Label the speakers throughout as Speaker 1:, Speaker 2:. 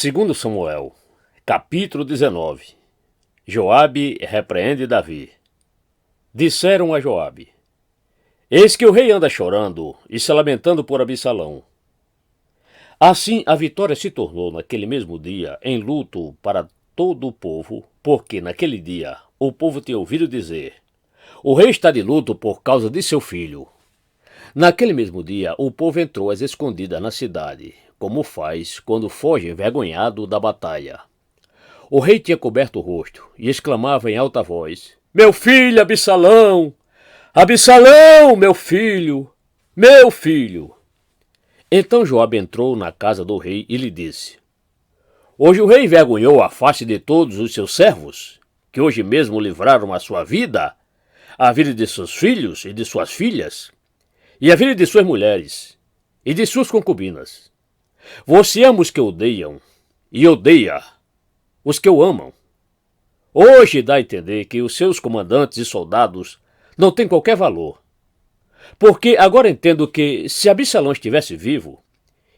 Speaker 1: Segundo Samuel, capítulo 19. Joabe repreende Davi. Disseram a Joabe: Eis que o rei anda chorando e se lamentando por Absalão. Assim a vitória se tornou naquele mesmo dia em luto para todo o povo, porque naquele dia o povo tinha ouvido dizer: O rei está de luto por causa de seu filho. Naquele mesmo dia o povo entrou às escondidas na cidade, como faz quando foge envergonhado da batalha. O rei tinha coberto o rosto e exclamava em alta voz: Meu filho Absalão! Absalão, meu filho! Meu filho! Então Joabe entrou na casa do rei e lhe disse: Hoje o rei envergonhou a face de todos os seus servos, que hoje mesmo livraram a sua vida, a vida de seus filhos e de suas filhas, e a vida de suas mulheres e de suas concubinas. Você ama os que odeiam e odeia os que o amam. Hoje dá a entender que os seus comandantes e soldados não têm qualquer valor. Porque agora entendo que se Absalão estivesse vivo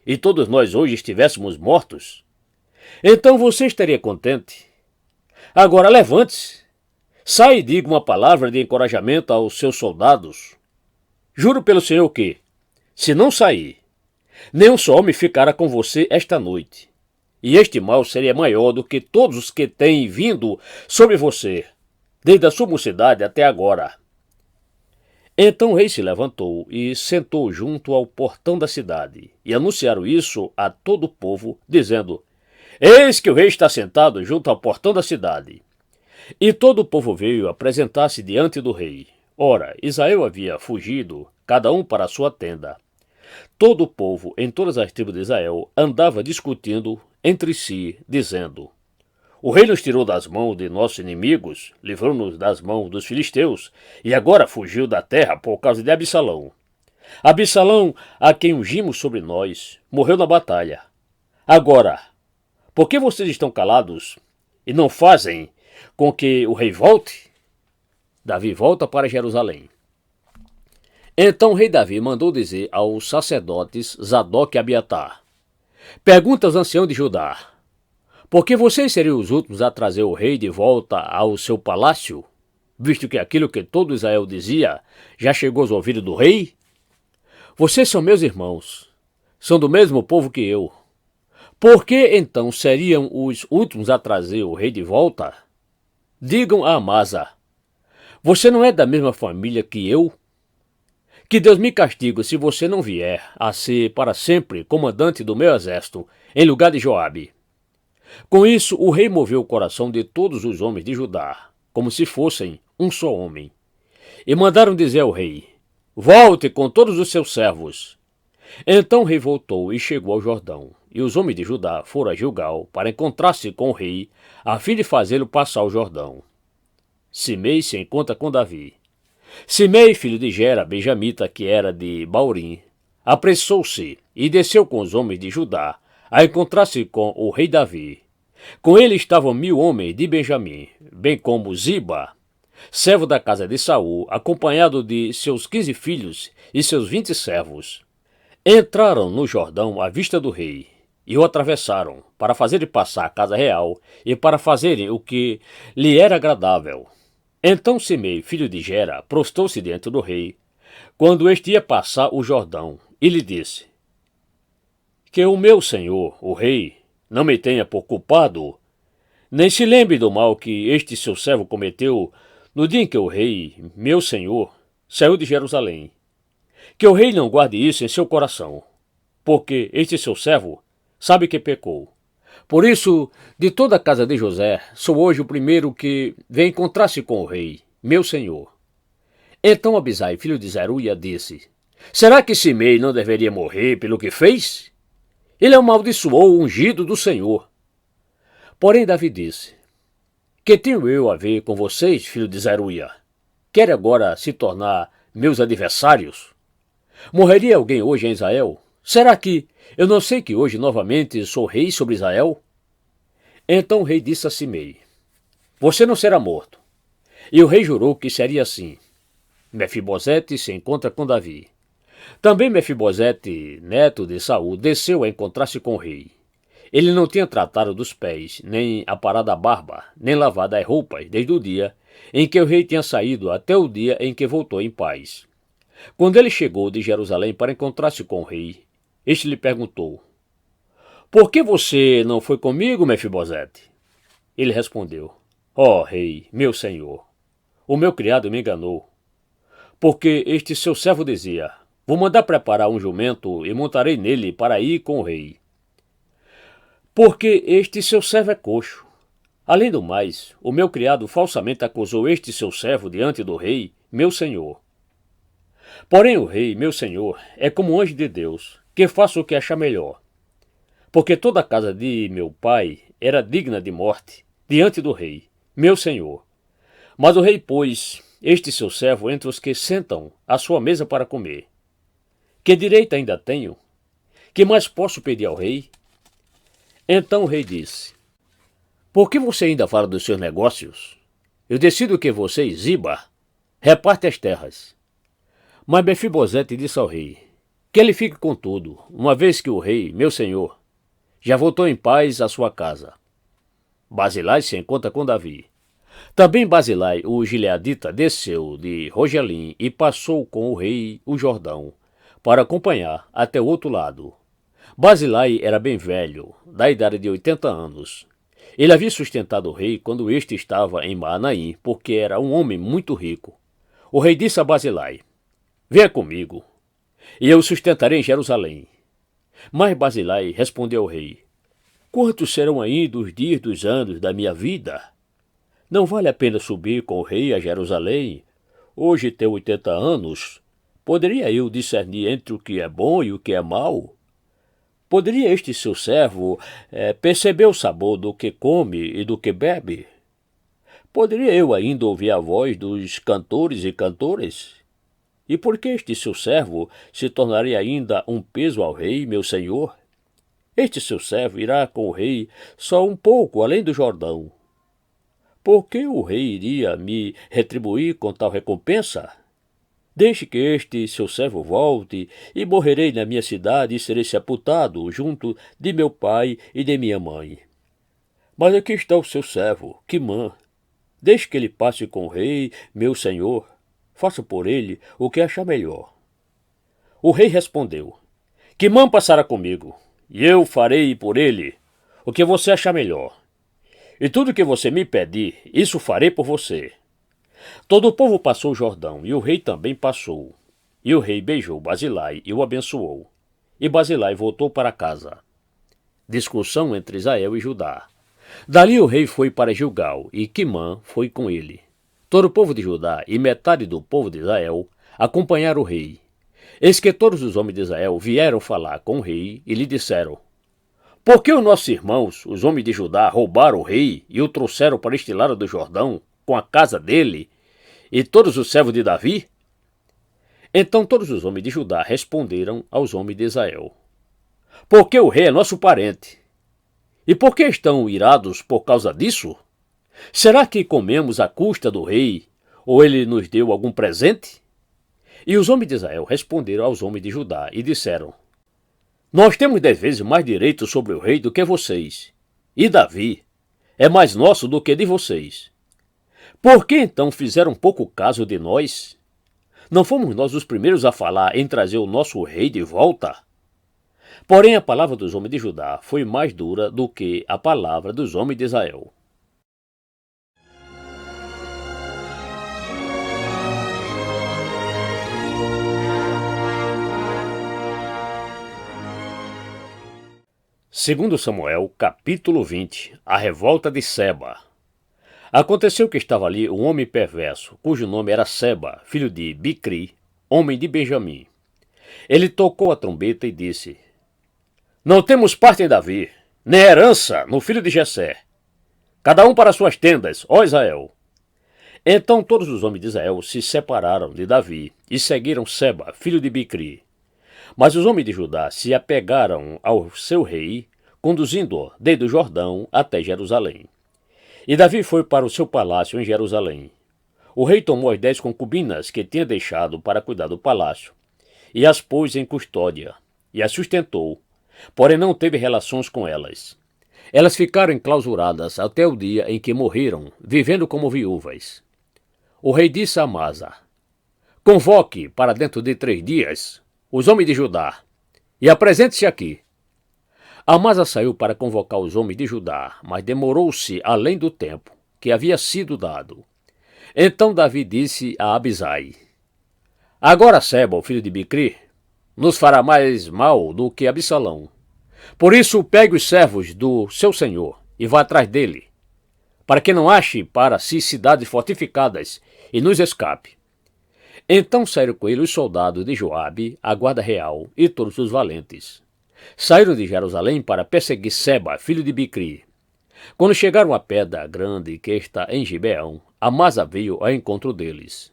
Speaker 1: e todos nós hoje estivéssemos mortos, então você estaria contente. Agora levante-se, saia e diga uma palavra de encorajamento aos seus soldados. Juro pelo Senhor que, se não sair, nenhum só homem ficará com você esta noite. E este mal seria maior do que todos os que têm vindo sobre você, desde a sua mocidade até agora. Então o rei se levantou e sentou junto ao portão da cidade, e anunciaram isso a todo o povo, dizendo: Eis que o rei está sentado junto ao portão da cidade. E todo o povo veio apresentar-se diante do rei. Ora, Israel havia fugido, cada um para a sua tenda. Todo o povo, em todas as tribos de Israel, andava discutindo entre si, dizendo: O rei nos tirou das mãos de nossos inimigos, livrou-nos das mãos dos filisteus, e agora fugiu da terra por causa de Absalão. Absalão, a quem ungimos sobre nós, morreu na batalha. Agora, por que vocês estão calados e não fazem com que o rei volte? Davi volta para Jerusalém. Então o rei Davi mandou dizer aos sacerdotes Zadok e Abiatar: Pergunta aos anciãos de Judá: Por que vocês seriam os últimos a trazer o rei de volta ao seu palácio, visto que aquilo que todo Israel dizia já chegou aos ouvidos do rei? Vocês são meus irmãos, são do mesmo povo que eu. Por que então seriam os últimos a trazer o rei de volta? Digam a Amasa: Você não é da mesma família que eu? Que Deus me castigue se você não vier a ser para sempre comandante do meu exército, em lugar de Joabe. Com isso, o rei moveu o coração de todos os homens de Judá, como se fossem um só homem. E mandaram dizer ao rei: Volte com todos os seus servos. Então o rei voltou e chegou ao Jordão, e os homens de Judá foram a Gilgal para encontrar-se com o rei, a fim de fazê-lo passar o Jordão. Simei se encontra com Davi. Simei, filho de Gera, benjamita, que era de Baurim, apressou-se e desceu com os homens de Judá a encontrar-se com o rei Davi. Com ele estavam 1000 homens de Benjamim, bem como Ziba, servo da casa de Saul, acompanhado de seus 15 filhos e seus 20 servos. Entraram no Jordão à vista do rei, e o atravessaram, para fazerem passar a casa real e para fazerem o que lhe era agradável. Então Simei, filho de Gera, prostrou-se diante do rei, quando este ia passar o Jordão, e lhe disse: Que o meu senhor, o rei, não me tenha por culpado, nem se lembre do mal que este seu servo cometeu no dia em que o rei, meu senhor, saiu de Jerusalém. Que o rei não guarde isso em seu coração, porque este seu servo sabe que pecou. Por isso, de toda a casa de José, sou hoje o primeiro que vem encontrar-se com o rei, meu senhor. Então Abisai, filho de Zeruia, disse: Será que Simei não deveria morrer pelo que fez? Ele amaldiçoou o ungido do Senhor. Porém Davi disse: Que tenho eu a ver com vocês, filho de Zeruia? Quer agora se tornar meus adversários? Morreria alguém hoje em Israel? Será que eu não sei que hoje novamente sou rei sobre Israel? Então o rei disse a Simei: Você não será morto. E o rei jurou que seria assim. Mefibosete se encontra com Davi. Também Mefibosete, neto de Saul, desceu a encontrar-se com o rei. Ele não tinha tratado dos pés, nem aparado a barba, nem lavado as roupas, desde o dia em que o rei tinha saído até o dia em que voltou em paz. Quando ele chegou de Jerusalém para encontrar-se com o rei, este lhe perguntou: Por que você não foi comigo, Mefibosete? Ele respondeu: Ó rei, meu senhor, o meu criado me enganou, porque este seu servo dizia: Vou mandar preparar um jumento e montarei nele para ir com o rei. Porque este seu servo é coxo. Além do mais, o meu criado falsamente acusou este seu servo diante do rei, meu senhor. Porém o rei, meu senhor, é como um anjo de Deus, que faça o que achar melhor. Porque toda a casa de meu pai era digna de morte diante do rei, meu senhor. Mas o rei pôs este seu servo entre os que sentam à sua mesa para comer. Que direito ainda tenho? Que mais posso pedir ao rei? Então o rei disse: Por que você ainda fala dos seus negócios? Eu decido que você, Ziba, reparte as terras. Mas Mefibosete disse ao rei: Que ele fique com tudo, uma vez que o rei, meu senhor, já voltou em paz à sua casa. Barzilai se encontra com Davi. Também Barzilai, o gileadita, desceu de Rogelim e passou com o rei o Jordão, para acompanhar até o outro lado. Barzilai era bem velho, da idade de 80 anos. Ele havia sustentado o rei quando este estava em Maanaim, porque era um homem muito rico. O rei disse a Barzilai: Venha comigo, e eu o sustentarei em Jerusalém. Mas Barzilai respondeu ao rei: Quantos serão ainda os dias dos anos da minha vida? Não vale a pena subir com o rei a Jerusalém. Hoje tenho 80 anos. Poderia eu discernir entre o que é bom e o que é mau? Poderia este seu servo perceber o sabor do que come e do que bebe? Poderia eu ainda ouvir a voz dos cantores e cantoras? E por que este seu servo se tornaria ainda um peso ao rei, meu senhor? Este seu servo irá com o rei só um pouco além do Jordão. Por que o rei iria me retribuir com tal recompensa? Deixe que este seu servo volte, e morrerei na minha cidade e serei sepultado junto de meu pai e de minha mãe. Mas aqui está o seu servo, Quimã. Deixe que ele passe com o rei, meu senhor. Faça por ele o que achar melhor. O rei respondeu: Quimã passará comigo, e eu farei por ele o que você achar melhor. E tudo que você me pedir, isso farei por você. Todo o povo passou o Jordão, e o rei também passou. E o rei beijou Barzilai e o abençoou. E Barzilai voltou para casa. Discussão entre Israel e Judá. Dali o rei foi para Gilgal, e Quimã foi com ele. Todo o povo de Judá e metade do povo de Israel acompanharam o rei. Eis que todos os homens de Israel vieram falar com o rei e lhe disseram: Por que os nossos irmãos, os homens de Judá, roubaram o rei e o trouxeram para este lado do Jordão, com a casa dele e todos os servos de Davi? Então todos os homens de Judá responderam aos homens de Israel: Porque o rei é nosso parente. E por que estão irados por causa disso? Será que comemos à custa do rei, ou ele nos deu algum presente? E os homens de Israel responderam aos homens de Judá e disseram: Nós temos 10 vezes mais direito sobre o rei do que vocês, e Davi é mais nosso do que de vocês. Por que então fizeram pouco caso de nós? Não fomos nós os primeiros a falar em trazer o nosso rei de volta? Porém a palavra dos homens de Judá foi mais dura do que a palavra dos homens de Israel. Segundo Samuel, capítulo 20, a revolta de Seba. Aconteceu que estava ali um homem perverso, cujo nome era Seba, filho de Bicri, homem de Benjamim. Ele tocou a trombeta e disse: Não temos parte em Davi, nem herança no filho de Jessé. Cada um para suas tendas, ó Israel. Então todos os homens de Israel se separaram de Davi e seguiram Seba, filho de Bicri. Mas os homens de Judá se apegaram ao seu rei, conduzindo-o desde o Jordão até Jerusalém. E Davi foi para o seu palácio em Jerusalém. O rei tomou as 10 concubinas que tinha deixado para cuidar do palácio, e as pôs em custódia, e as sustentou, porém não teve relações com elas. Elas ficaram enclausuradas até o dia em que morreram, vivendo como viúvas. O rei disse a Amasa: convoque para dentro de 3 dias os homens de Judá e apresente-se aqui. Amasa saiu para convocar os homens de Judá, mas demorou-se além do tempo que havia sido dado. Então Davi disse a Abisai: agora Seba, o filho de Bicri, nos fará mais mal do que Absalão. Por isso pegue os servos do seu senhor e vá atrás dele, para que não ache para si cidades fortificadas e nos escape. Então saíram com ele os soldados de Joabe, a guarda real e todos os valentes. Saíram de Jerusalém para perseguir Seba, filho de Bicri. Quando chegaram à pedra grande que está em Gibeão, Amasa veio ao encontro deles.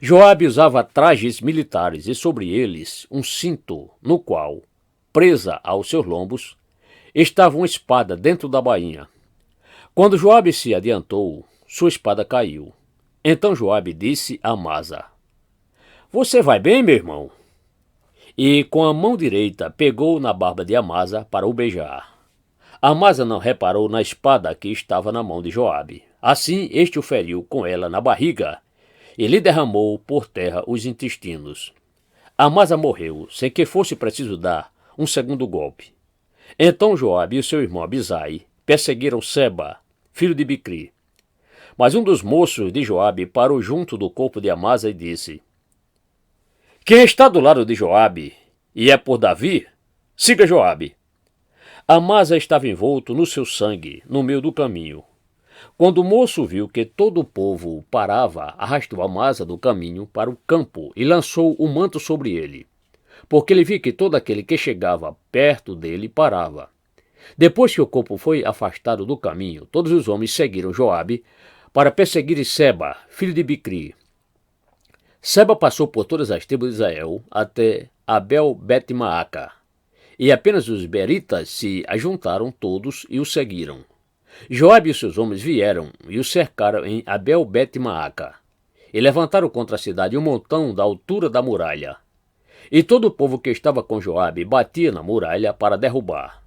Speaker 1: Joabe usava trajes militares e sobre eles um cinto, no qual, presa aos seus lombos, estava uma espada dentro da bainha. Quando Joabe se adiantou, sua espada caiu. Então Joabe disse a Amasa: você vai bem, meu irmão? E com a mão direita pegou na barba de Amasa para o beijar. Amasa não reparou na espada que estava na mão de Joabe. Assim este o feriu com ela na barriga e lhe derramou por terra os intestinos. Amasa morreu sem que fosse preciso dar um segundo golpe. Então Joabe e seu irmão Abisai perseguiram Seba, filho de Bicri. Mas um dos moços de Joabe parou junto do corpo de Amasa e disse: quem está do lado de Joabe e é por Davi, siga Joabe. Amasa estava envolto no seu sangue, no meio do caminho. Quando o moço viu que todo o povo parava, arrastou Amasa do caminho para o campo e lançou o manto sobre ele, porque ele viu que todo aquele que chegava perto dele parava. Depois que o corpo foi afastado do caminho, todos os homens seguiram Joabe para perseguir Seba, filho de Bicri. Seba passou por todas as tribos de Israel até Abel-Bet-Maaca, e apenas os beritas se ajuntaram todos e o seguiram. Joabe e seus homens vieram e o cercaram em Abel-Bet-Maaca, e levantaram contra a cidade um montão da altura da muralha. E todo o povo que estava com Joabe batia na muralha para derrubar.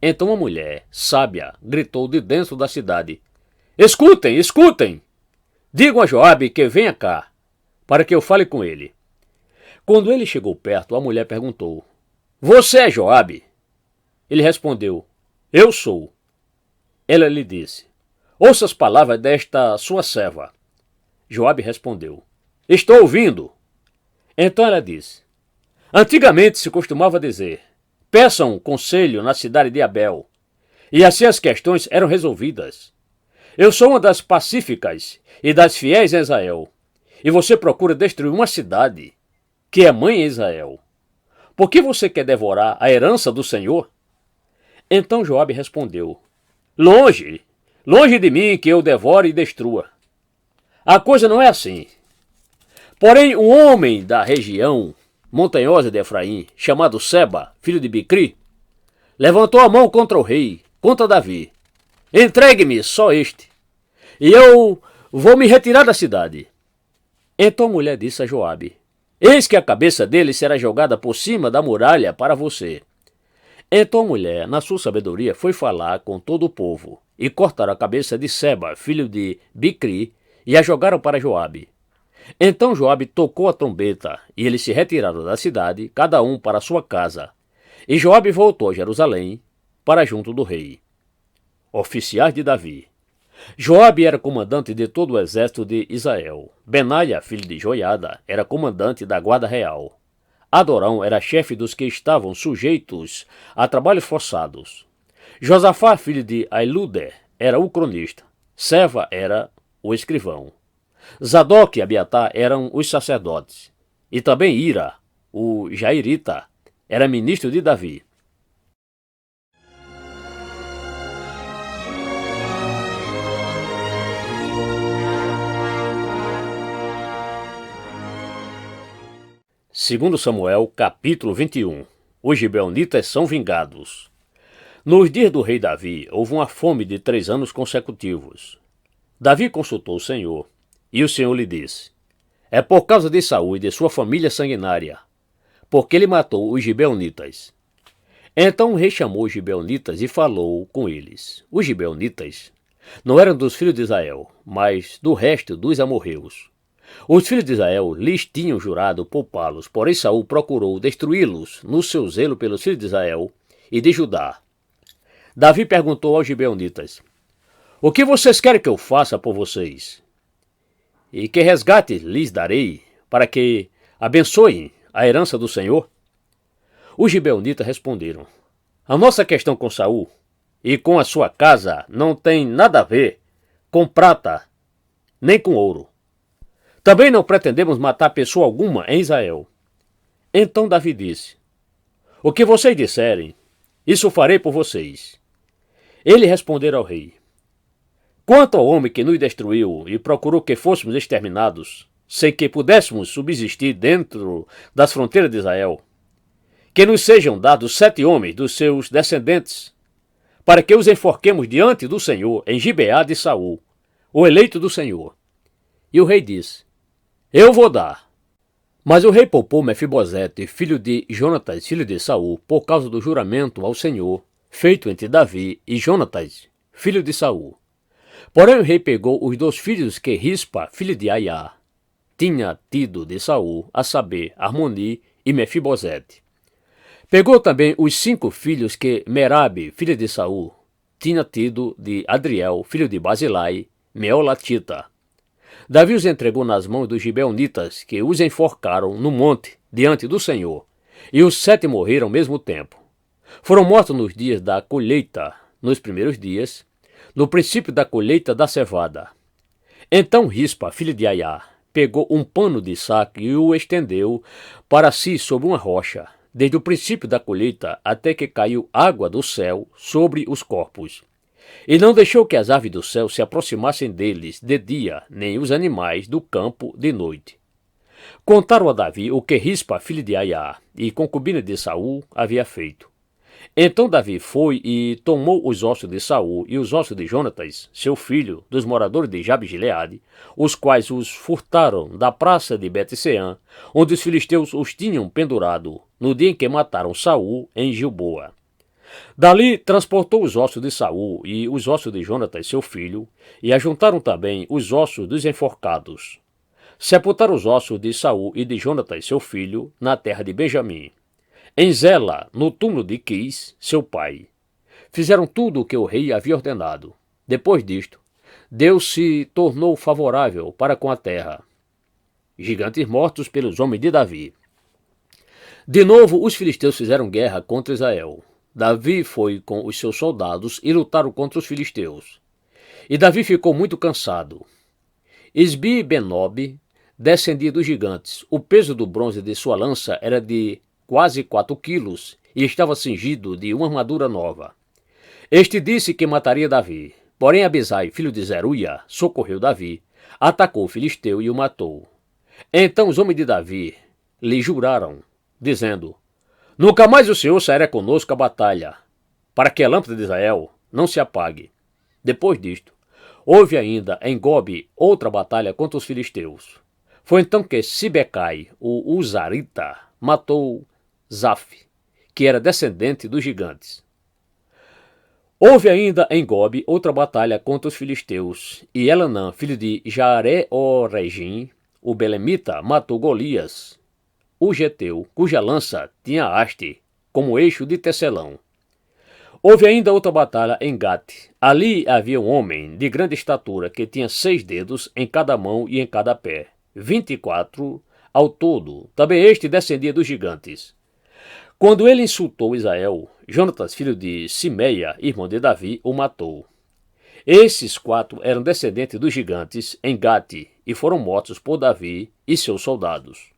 Speaker 1: Então uma mulher, sábia, gritou de dentro da cidade: escutem, escutem! Digam a Joabe que venha cá, para que eu fale com ele. Quando ele chegou perto, a mulher perguntou: você é Joabe? Ele respondeu: eu sou. Ela lhe disse: ouça as palavras desta sua serva. Joabe respondeu: estou ouvindo. Então ela disse: antigamente se costumava dizer: peçam conselho na cidade de Abel, e assim as questões eram resolvidas. Eu sou uma das pacíficas e das fiéis em Israel, e você procura destruir uma cidade que é mãe em Israel. Por que você quer devorar a herança do Senhor? Então Joabe respondeu: longe, longe de mim que eu devore e destrua. A coisa não é assim. Porém, um homem da região montanhosa de Efraim, chamado Seba, filho de Bicri, levantou a mão contra o rei, contra Davi. Entregue-me só este, e eu vou me retirar da cidade. Então a mulher disse a Joabe: eis que a cabeça dele será jogada por cima da muralha para você. Então a mulher, na sua sabedoria, foi falar com todo o povo, e cortaram a cabeça de Seba, filho de Bicri, e a jogaram para Joabe. Então Joabe tocou a trombeta, e eles se retiraram da cidade, cada um para sua casa. E Joabe voltou a Jerusalém, para junto do rei. Oficiais de Davi. Joabe era comandante de todo o exército de Israel. Benaia, filho de Joiada, era comandante da guarda real. Adorão era chefe dos que estavam sujeitos a trabalhos forçados. Josafá, filho de Ailude, era o cronista. Seva era o escrivão. Zadok e Abiatar eram os sacerdotes. E também Ira, o Jairita, era ministro de Davi. Segundo Samuel, capítulo 21. Os gibeonitas são vingados. Nos dias do rei Davi, houve uma fome de 3 anos consecutivos. Davi consultou o Senhor, e o Senhor lhe disse: é por causa de Saul e de sua família sanguinária, porque ele matou os gibeonitas. Então o rei chamou os gibeonitas e falou com eles. Os gibeonitas não eram dos filhos de Israel, mas do resto dos amorreus. Os filhos de Israel lhes tinham jurado poupá-los, porém Saul procurou destruí-los no seu zelo pelos filhos de Israel e de Judá. Davi perguntou aos gibeonitas: o que vocês querem que eu faça por vocês? E que resgate lhes darei para que abençoem a herança do Senhor? Os gibeonitas responderam: a nossa questão com Saul e com a sua casa não tem nada a ver com prata nem com ouro. Também não pretendemos matar pessoa alguma em Israel. Então Davi disse: o que vocês disserem, isso farei por vocês. Ele respondeu ao rei: quanto ao homem que nos destruiu e procurou que fôssemos exterminados, sem que pudéssemos subsistir dentro das fronteiras de Israel, que nos sejam dados 7 homens dos seus descendentes, para que os enforquemos diante do Senhor em Gibeá de Saul, o eleito do Senhor. E o rei disse: eu vou dar. Mas o rei poupou Mefibosete, filho de Jonatas, filho de Saul, por causa do juramento ao Senhor, feito entre Davi e Jonatas, filho de Saul. Porém o rei pegou os 2 filhos que Rispa, filho de Aiá, tinha tido de Saul, a saber, Armoni e Mefibosete. Pegou também os 5 filhos que Merabe, filho de Saul, tinha tido de Adriel, filho de Basilai, Meolatita. Davi os entregou nas mãos dos gibeonitas, que os enforcaram no monte, diante do Senhor, e os 7 morreram ao mesmo tempo. Foram mortos nos dias da colheita, nos primeiros dias, no princípio da colheita da cevada. Então Rispa, filho de Aiá, pegou um pano de saco e o estendeu para si sobre uma rocha, desde o princípio da colheita até que caiu água do céu sobre os corpos. E não deixou que as aves do céu se aproximassem deles de dia, nem os animais do campo de noite. Contaram a Davi o que Rispa, filho de Aiá, e concubina de Saul, havia feito. Então Davi foi e tomou os ossos de Saul e os ossos de Jonatas, seu filho, dos moradores de Jabe-Gileade, os quais os furtaram da praça de Bet-Seã, onde os filisteus os tinham pendurado, no dia em que mataram Saul em Gilboa. Dali transportou os ossos de Saul e os ossos de Jonatas, seu filho, e ajuntaram também os ossos dos enforcados. Sepultaram os ossos de Saul e de Jonatas, seu filho, na terra de Benjamim. Em Zela, no túmulo de Quis, seu pai. Fizeram tudo o que o rei havia ordenado. Depois disto, Deus se tornou favorável para com a terra. Gigantes mortos pelos homens de Davi. De novo, os filisteus fizeram guerra contra Israel. Davi foi com os seus soldados e lutaram contra os filisteus. E Davi ficou muito cansado. Isbi-Benob descendia dos gigantes. O peso do bronze de sua lança era de quase 4 quilos, e estava cingido de uma armadura nova. Este disse que mataria Davi. Porém Abisai, filho de Zeruia, socorreu Davi, atacou o filisteu e o matou. Então os homens de Davi lhe juraram, dizendo: nunca mais o Senhor sairá conosco à batalha, para que a lâmpada de Israel não se apague. Depois disto, houve ainda em Gobe outra batalha contra os filisteus. Foi então que Sibecai, o Uzarita, matou Zaf, que era descendente dos gigantes. Houve ainda em Gobe outra batalha contra os filisteus, e Elanã, filho de Jare-Oregim, o belemita, matou Golias, o geteu, cuja lança tinha haste, como eixo de tecelão. Houve ainda outra batalha em Gate. Ali havia um homem de grande estatura, que tinha 6 dedos em cada mão e em cada pé, 24 ao todo. Também este descendia dos gigantes. Quando ele insultou Israel, Jonatas, filho de Simeia, irmão de Davi, o matou. Esses 4 eram descendentes dos gigantes em Gate e foram mortos por Davi e seus soldados.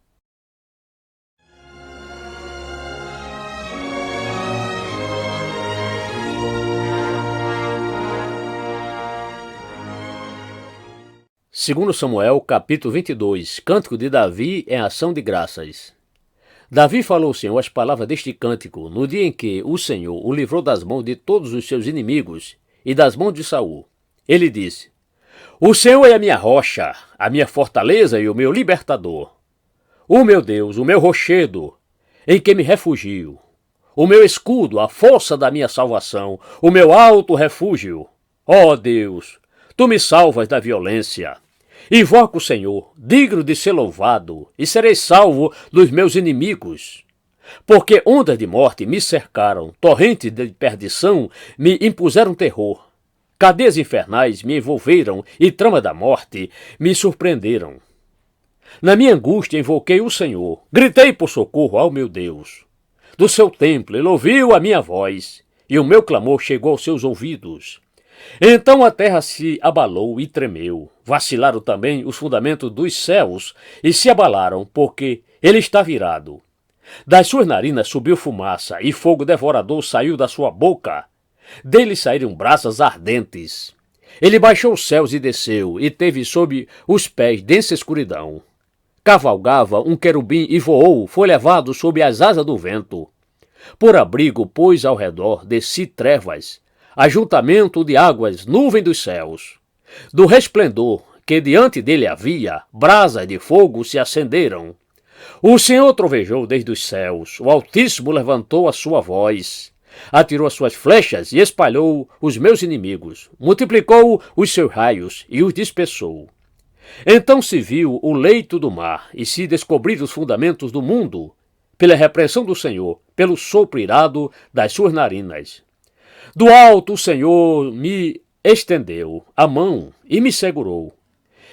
Speaker 1: Segundo Samuel, capítulo 22, Cântico de Davi em ação de graças. Davi falou ao Senhor as palavras deste cântico no dia em que o Senhor o livrou das mãos de todos os seus inimigos e das mãos de Saul. Ele disse: o Senhor é a minha rocha, a minha fortaleza e o meu libertador. O meu Deus, o meu rochedo, em que me refugio. o meu escudo, a força da minha salvação, o meu alto refúgio. Ó Deus, tu me salvas da violência. Invoco o Senhor, digno de ser louvado, e serei salvo dos meus inimigos. Porque ondas de morte me cercaram, torrentes de perdição me impuseram terror. Cadeias infernais me envolveram e trama da morte me surpreenderam. Na minha angústia invoquei o Senhor, gritei por socorro ao meu Deus. Do seu templo ele ouviu a minha voz, e o meu clamor chegou aos seus ouvidos. Então a terra se abalou e tremeu, vacilaram também os fundamentos dos céus, e se abalaram, porque ele está virado. Das suas narinas subiu fumaça, e fogo devorador saiu da sua boca. Dele saíram brasas ardentes. Ele baixou os céus e desceu, e teve sob os pés densa escuridão. Cavalgava um querubim e voou, foi levado sob as asas do vento. Por abrigo pôs ao redor de si trevas, ajuntamento de águas, nuvem dos céus. Do resplendor que diante dele havia, brasas de fogo se acenderam. O Senhor trovejou desde os céus, o Altíssimo levantou a sua voz, atirou as suas flechas e espalhou os meus inimigos, multiplicou os seus raios e os dispersou. Então se viu o leito do mar e se descobriram os fundamentos do mundo, pela repressão do Senhor, pelo sopro irado das suas narinas. Do alto o Senhor me estendeu a mão e me segurou.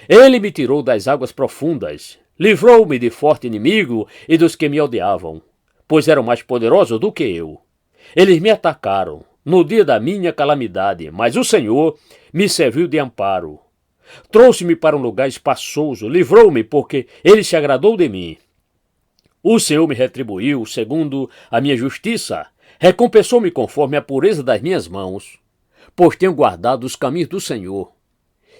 Speaker 1: Ele me tirou das águas profundas, livrou-me de forte inimigo e dos que me odiavam, pois eram mais poderosos do que eu. Eles me atacaram no dia da minha calamidade, mas o Senhor me serviu de amparo. Trouxe-me para um lugar espaçoso, livrou-me porque ele se agradou de mim. O Senhor me retribuiu segundo a minha justiça, recompensou-me conforme a pureza das minhas mãos, pois tenho guardado os caminhos do Senhor,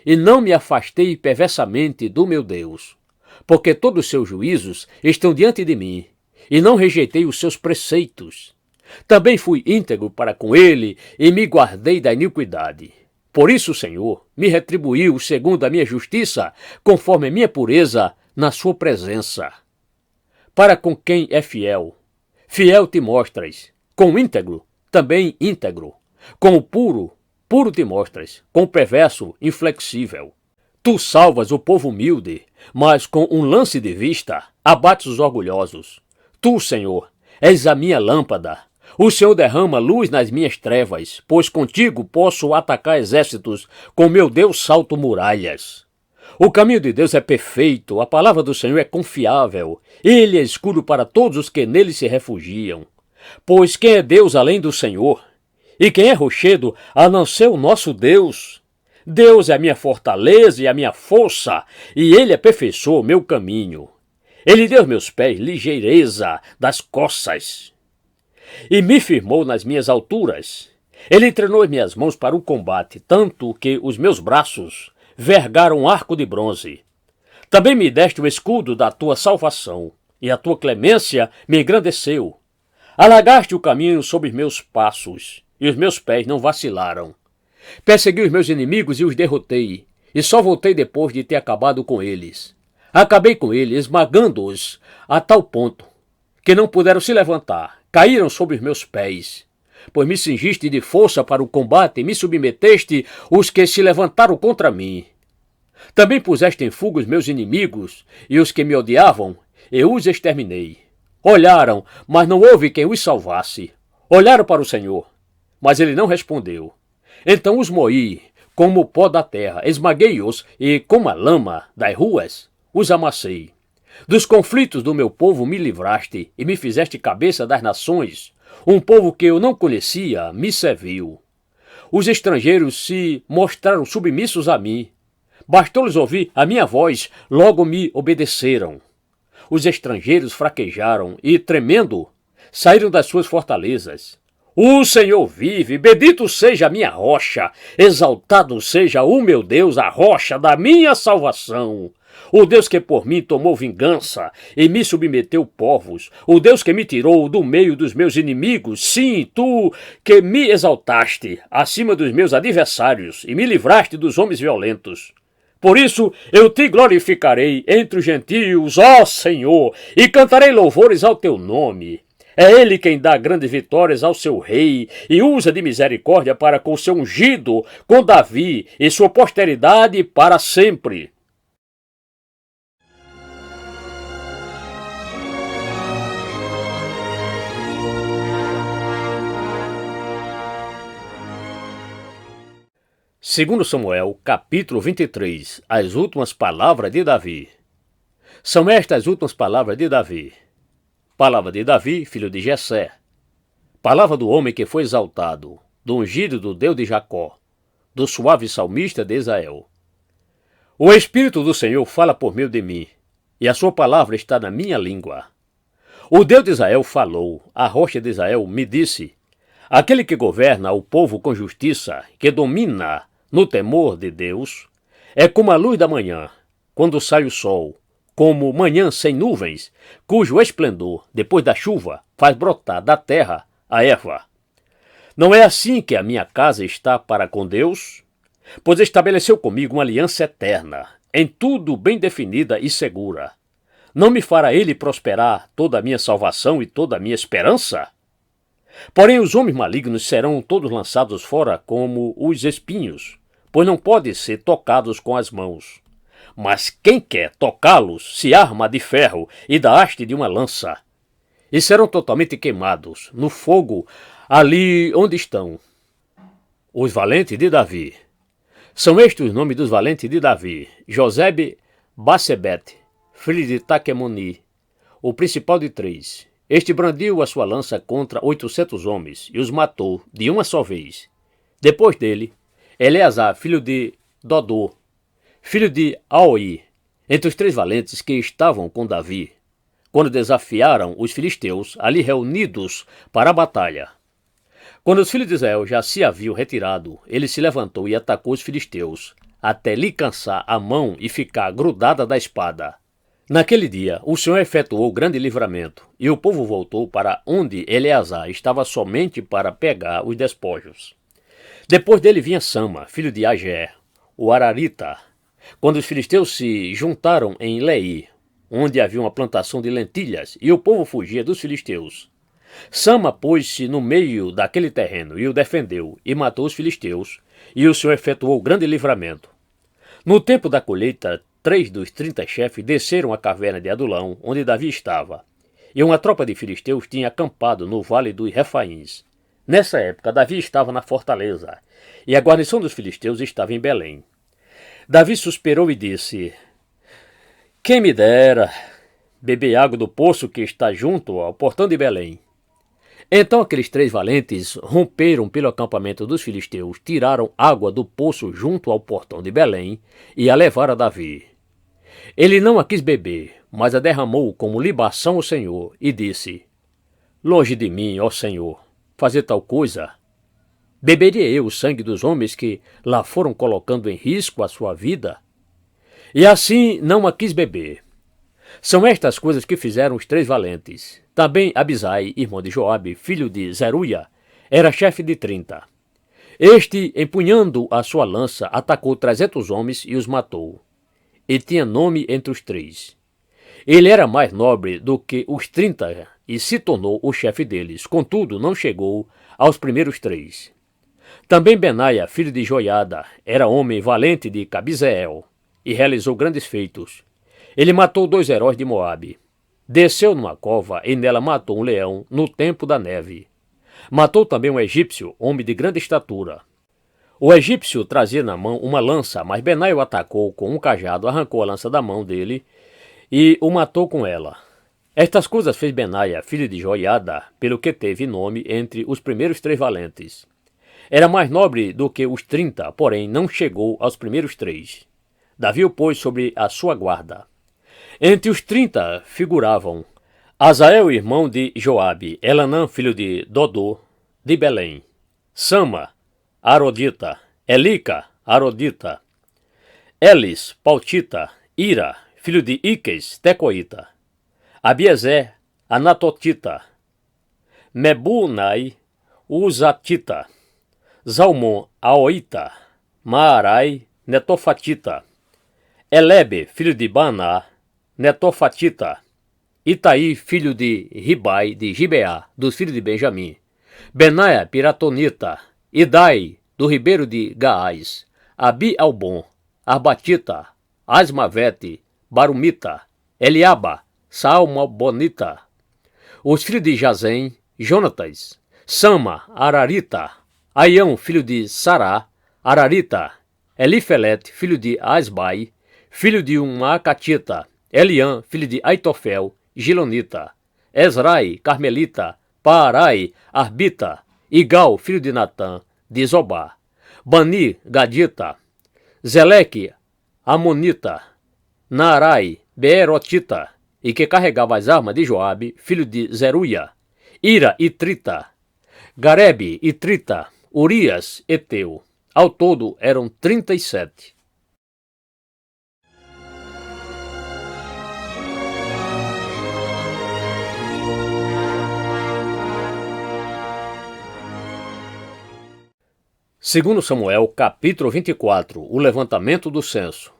Speaker 1: e não me afastei perversamente do meu Deus, porque todos os seus juízos estão diante de mim, e não rejeitei os seus preceitos. Também fui íntegro para com ele, e me guardei da iniquidade. Por isso o Senhor me retribuiu segundo a minha justiça, conforme a minha pureza na sua presença. Para com quem é fiel, fiel te mostras. Com o íntegro, também íntegro. Com o puro, puro te mostras. Com o perverso, inflexível. Tu salvas o povo humilde, mas com um lance de vista abates os orgulhosos. Tu, Senhor, és a minha lâmpada. O Senhor derrama luz nas minhas trevas, pois contigo posso atacar exércitos, com meu Deus salto muralhas. O caminho de Deus é perfeito, a palavra do Senhor é confiável, ele é escudo para todos os que nele se refugiam. Pois quem é Deus além do Senhor? E quem é rochedo a não ser o nosso Deus? Deus é a minha fortaleza e a minha força, e ele aperfeiçoou o meu caminho. Ele deu aos meus pés ligeireza das coças e me firmou nas minhas alturas. Ele treinou as minhas mãos para o combate, tanto que os meus braços vergaram um arco de bronze. Também me deste o escudo da tua salvação, e a tua clemência me engrandeceu. Alagaste o caminho sob os meus passos, e os meus pés não vacilaram. Persegui os meus inimigos e os derrotei, e só voltei depois de ter acabado com eles. Acabei com eles, esmagando-os a tal ponto que não puderam se levantar, caíram sob os meus pés. Pois me cingiste de força para o combate e me submeteste os que se levantaram contra mim. Também puseste em fuga os meus inimigos, e os que me odiavam, eu os exterminei. Olharam, mas não houve quem os salvasse. Olharam para o Senhor, mas ele não respondeu. Então os moí, como o pó da terra, esmaguei-os, e como a lama das ruas, os amassei. Dos conflitos do meu povo me livraste, e me fizeste cabeça das nações. Um povo que eu não conhecia me serviu. Os estrangeiros se mostraram submissos a mim. Bastou-lhes ouvir a minha voz, logo me obedeceram. Os estrangeiros fraquejaram e, tremendo, saíram das suas fortalezas. O Senhor vive, bendito seja a minha rocha, exaltado seja o meu Deus, a rocha da minha salvação. O Deus que por mim tomou vingança e me submeteu povos, o Deus que me tirou do meio dos meus inimigos, sim, tu que me exaltaste acima dos meus adversários e me livraste dos homens violentos. Por isso eu te glorificarei entre os gentios, ó Senhor, e cantarei louvores ao teu nome. É ele quem dá grandes vitórias ao seu rei e usa de misericórdia para com seu ungido, com Davi e sua posteridade para sempre. Segundo Samuel, capítulo 23, as últimas palavras de Davi. São estas as últimas palavras de Davi. Palavra de Davi, filho de Jessé. Palavra do homem que foi exaltado, do ungido do Deus de Jacó, do suave salmista de Israel. O Espírito do Senhor fala por meio de mim, e a sua palavra está na minha língua. O Deus de Israel falou, a rocha de Israel me disse, aquele que governa o povo com justiça, que domina no temor de Deus, é como a luz da manhã, quando sai o sol, como manhã sem nuvens, cujo esplendor, depois da chuva, faz brotar da terra a erva. Não é assim que a minha casa está para com Deus? Pois estabeleceu comigo uma aliança eterna, em tudo bem definida e segura. Não me fará ele prosperar toda a minha salvação e toda a minha esperança? Porém os homens malignos serão todos lançados fora como os espinhos, pois não podem ser tocados com as mãos. Mas quem quer tocá-los se arma de ferro e da haste de uma lança, e serão totalmente queimados no fogo ali onde estão. Os valentes de Davi. São estes os nomes dos valentes de Davi: Josebe Bassebete, filho de Taquemoni, o principal de 3. Este brandiu a sua lança contra 800 homens e os matou de uma só vez. Depois dele, Eleazar, filho de Dodô, filho de Aoi, entre os 3 valentes que estavam com Davi, quando desafiaram os filisteus ali reunidos para a batalha. Quando os filhos de Israel já se haviam retirado, ele se levantou e atacou os filisteus, até lhe cansar a mão e ficar grudada da espada. Naquele dia, o Senhor efetuou grande livramento, e o povo voltou para onde Eleazar estava somente para pegar os despojos. Depois dele vinha Sama, filho de Agé, o Ararita, quando os filisteus se juntaram em Lei, onde havia uma plantação de lentilhas, e o povo fugia dos filisteus. Sama pôs-se no meio daquele terreno e o defendeu, e matou os filisteus, e o Senhor efetuou grande livramento. No tempo da colheita, 3 dos 30 chefes desceram à caverna de Adulão, onde Davi estava, e uma tropa de filisteus tinha acampado no vale dos Refaíns. Nessa época, Davi estava na fortaleza, e a guarnição dos filisteus estava em Belém. Davi suspirou e disse: quem me dera beber água do poço que está junto ao portão de Belém. Então aqueles 3 valentes romperam pelo acampamento dos filisteus, tiraram água do poço junto ao portão de Belém e a levaram a Davi. Ele não a quis beber, mas a derramou como libação ao Senhor e disse: longe de mim, ó Senhor, fazer tal coisa. Beberia eu o sangue dos homens que lá foram colocando em risco a sua vida? E assim não a quis beber. São estas coisas que fizeram os 3 valentes. Também Abisai, irmão de Joabe, filho de Zeruia, era chefe de 30. Este, empunhando a sua lança, atacou 300 homens e os matou. E tinha nome entre os 3. Ele era mais nobre do que os 30 e se tornou o chefe deles. Contudo, não chegou aos primeiros 3. Também Benaia, filho de Joiada, era homem valente de Cabizeel e realizou grandes feitos. Ele matou 2 heróis de Moabe. Desceu numa cova e nela matou um leão no tempo da neve. Matou também um egípcio, homem de grande estatura. O egípcio trazia na mão uma lança, mas Benaia o atacou com um cajado, arrancou a lança da mão dele e o matou com ela. Estas coisas fez Benaia, filho de Joiada, pelo que teve nome entre os primeiros 3 valentes. Era mais nobre do que os 30, porém não chegou aos primeiros 3. Davi o pôs sobre a sua guarda. Entre os 30 figuravam Azael, irmão de Joabe, Elanã, filho de Dodô, de Belém, Sama, Arodita, Elica, Arodita, Elis, Pautita, Ira, filho de Iques, Tecoíta, Abiezer, Anatotita, Mebunai, Uzatita, Zalmon, Aoita, Maarai, Netofatita, Elebe, filho de Baná, Netofatita, Itaí, filho de Ribai, de Gibeá, dos filhos de Benjamim, Benaia, piratonita, Idai, do ribeiro de Gaás, Abi-Albon, Arbatita, Asmavete, Barumita, Eliaba, Salmabonita, os filhos de Jazem, Jonatas, Sama, Ararita, Aião, filho de Sará, Ararita, Elifelete, filho de Asbai, filho de Macatita, Eliã, filho de Aitofel, Gilonita, Ezrai, Carmelita, Paarai, Arbita, Igal, filho de Natã, de Zobá, Bani, Gadita, Zeleque, Amonita, Naarai, Beerotita, e que carregava as armas de Joabe, filho de Zeruia, Ira e Trita, Garebe e Trita, Urias, Eteu. Ao todo eram 37. Segundo Samuel, capítulo 24, o levantamento do censo.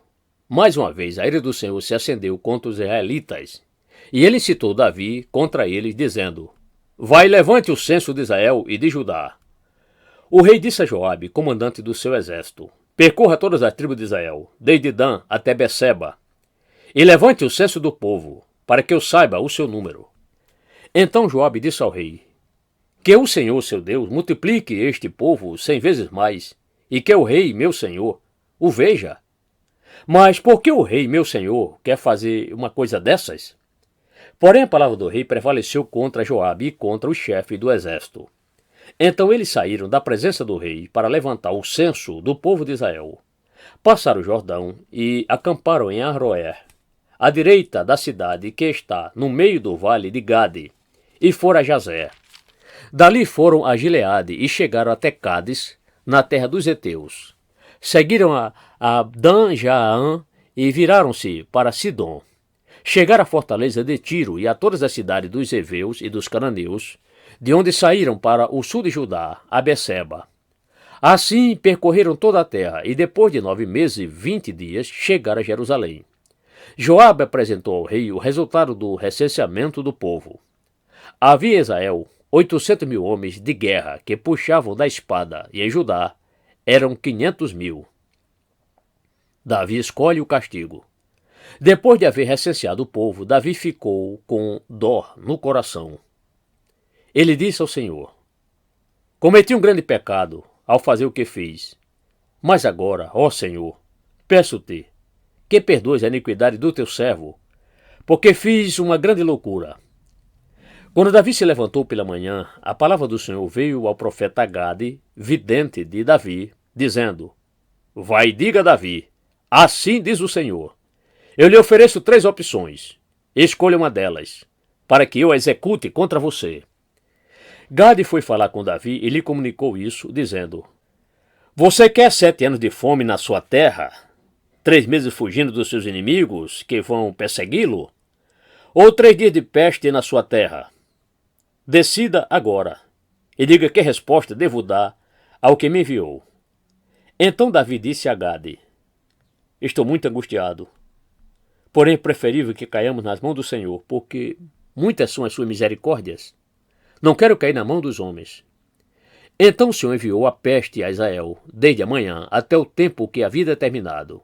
Speaker 1: Mais uma vez a ira do Senhor se acendeu contra os israelitas, e ele incitou Davi contra eles, dizendo: Vai, levante o censo de Israel e de Judá. O rei disse a Joabe, comandante do seu exército: Percorra todas as tribos de Israel, desde Dan até Beceba, e levante o censo do povo, para que eu saiba o seu número. Então Joabe disse ao rei: Que o Senhor, seu Deus, multiplique este povo 100 vezes mais, e que o rei, meu senhor, o veja. Mas por que o rei, meu senhor, quer fazer uma coisa dessas? Porém a palavra do rei prevaleceu contra Joabe e contra o chefe do exército. Então eles saíram da presença do rei para levantar o censo do povo de Israel. Passaram o Jordão e acamparam em Aroer, à direita da cidade que está no meio do vale de Gade, e foram a Jazé. Dali foram a Gileade e chegaram até Cádiz, na terra dos heteus. Seguiram a Dan-Jaã e viraram-se para Sidom. Chegaram à fortaleza de Tiro e a todas as cidades dos heveus e dos cananeus, de onde saíram para o sul de Judá, a Beceba. Assim percorreram toda a terra, e depois de 9 meses e 20 dias chegaram a Jerusalém. Joabe apresentou ao rei o resultado do recenseamento do povo. Havia em Israel 800.000 homens de guerra que puxavam da espada, e em Judá eram 500.000. Davi escolhe o castigo. Depois de haver recenseado o povo, Davi ficou com dor no coração. Ele disse ao Senhor: Cometi um grande pecado ao fazer o que fiz. Mas agora, ó Senhor, peço-te que perdoes a iniquidade do teu servo, porque fiz uma grande loucura. Quando Davi se levantou pela manhã, a palavra do Senhor veio ao profeta Gade, vidente de Davi, dizendo: Vai e diga a Davi, assim diz o Senhor, eu lhe ofereço 3 opções, escolha uma delas, para que eu a execute contra você. Gade foi falar com Davi e lhe comunicou isso, dizendo: Você quer 7 anos de fome na sua terra? 3 meses fugindo dos seus inimigos, que vão persegui-lo? Ou 3 dias de peste na sua terra? Decida agora, e diga que resposta devo dar ao que me enviou. Então Davi disse a Gade: Estou muito angustiado, porém é preferível que caiamos nas mãos do Senhor, porque muitas são as suas misericórdias. Não quero cair na mão dos homens. Então o Senhor enviou a peste a Israel, desde a manhã até o tempo que havia determinado.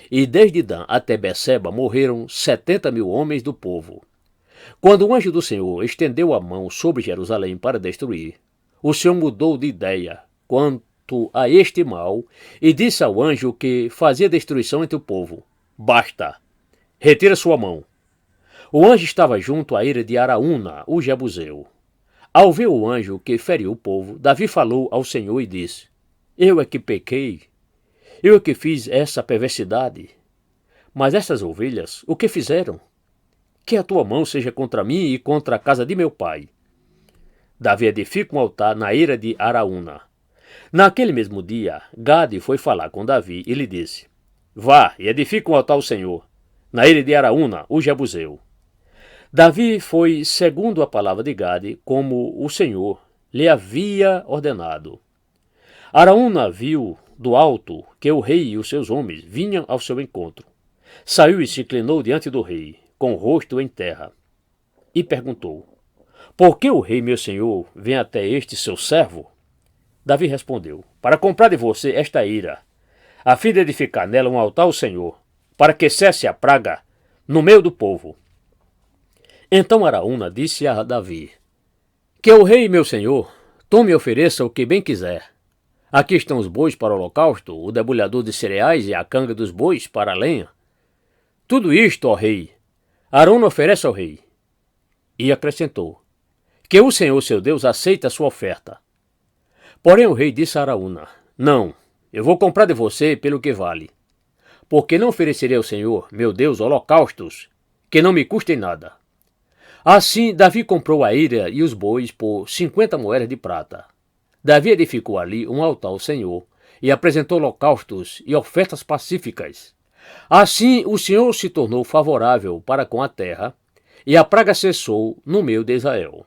Speaker 1: E desde Dan até Beceba morreram 70.000 homens do povo. Quando o anjo do Senhor estendeu a mão sobre Jerusalém para destruir, o Senhor mudou de ideia quanto a este mal e disse ao anjo que fazia destruição entre o povo: Basta, retira sua mão. O anjo estava junto à ira de Araúna, o Jebuseu. Ao ver o anjo que feriu o povo, Davi falou ao Senhor e disse: Eu é que pequei, eu é que fiz essa perversidade. Mas essas ovelhas, o que fizeram? Que a tua mão seja contra mim e contra a casa de meu pai. Davi edifica um altar na ira de Araúna. Naquele mesmo dia, Gade foi falar com Davi e lhe disse: Vá e edifica um altar ao Senhor, na ira de Araúna, o Jebuseu. Davi foi segundo a palavra de Gade, como o Senhor lhe havia ordenado. Araúna viu do alto que o rei e os seus homens vinham ao seu encontro. Saiu e se inclinou diante do rei, com o rosto em terra. e perguntou: Por que o rei meu senhor vem até este seu servo? Davi respondeu: Para comprar de você esta ira, a fim de edificar nela um altar ao Senhor, para que cesse a praga no meio do povo. Então Araúna disse a Davi: Que o rei meu senhor tome e ofereça o que bem quiser. Aqui estão os bois para o holocausto, o debulhador de cereais e a canga dos bois para a lenha. Tudo isto, ó rei, Araúna oferece ao rei. E acrescentou: Que o Senhor seu Deus aceite a sua oferta. Porém o rei disse a Araúna: Não, eu vou comprar de você pelo que vale, porque não oferecerei ao Senhor, meu Deus, holocaustos que não me custem nada. Assim Davi comprou a ira e os bois por 50 moedas de prata. Davi edificou ali um altar ao Senhor e apresentou holocaustos e ofertas pacíficas. Assim o Senhor se tornou favorável para com a terra e a praga cessou no meio de Israel.